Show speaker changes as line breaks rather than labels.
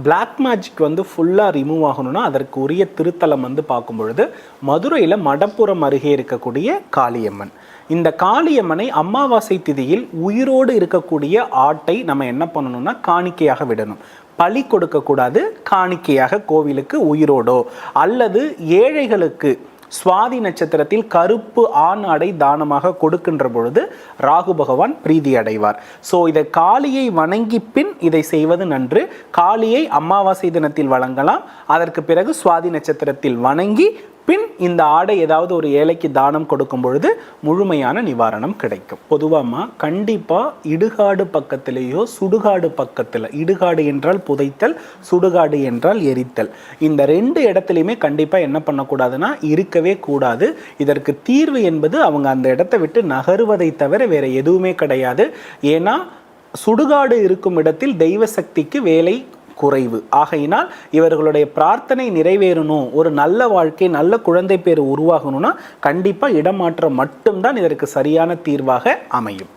Black magic ஃபுல்லாக remove ஆகணும்னா அதற்கு உரிய திருத்தலம் பார்க்கும் பொழுது மதுரையில் மடப்புறம் அருகே இருக்கக்கூடிய காளியம்மன். இந்த காளியம்மனை அமாவாசை திதியில் உயிரோடு இருக்கக்கூடிய ஆட்டை நம்ம என்ன பண்ணணும்னா காணிக்கையாக விடணும். பலி கொடுக்கக்கூடாது. காணிக்கையாக கோவிலுக்கு உயிரோடோ அல்லது ஏழைகளுக்கு சுவாதி நட்சத்திரத்தில் கருப்பு ஆண் ஆடை தானமாக கொடுக்கின்ற பொழுது ராகு பகவான் பிரீதி அடைவார். ஸோ இதை காளியை வணங்கி பின் இதை செய்வது நன்று. காளியை அமாவாசை தினத்தில் வழங்கலாம். அதற்கு பிறகு சுவாதி நட்சத்திரத்தில் வணங்கி பின் இந்த ஆடை ஏதாவது ஒரு ஏழைக்கு தானம் கொடுக்கும் பொழுது முழுமையான நிவாரணம் கிடைக்கும். பொதுவாக கண்டிப்பாக இடுகாடு பக்கத்திலேயோ சுடுகாடு பக்கத்தில், இடுகாடு என்றால் புதைத்தல், சுடுகாடு என்றால் எரித்தல், இந்த ரெண்டு இடத்துலையுமே கண்டிப்பாக என்ன பண்ணக்கூடாதுன்னா இருக்கவே கூடாது. இதற்கு தீர்வு என்பது அவங்க அந்த இடத்தை விட்டு நகருவதை தவிர வேற எதுவுமே கிடையாது. ஏன்னா சுடுகாடு இருக்கும் இடத்தில் தெய்வ சக்திக்கு வேலை குறைவு. ஆகையினால் இவர்களுடைய பிரார்த்தனை நிறைவேறணும், ஒரு நல்ல வாழ்க்கை, நல்ல குழந்தை பேர் உருவாகணும்னா கண்டிப்பாக இடமாற்றம் மட்டும்தான் இதற்கு சரியான தீர்வாக அமையும்.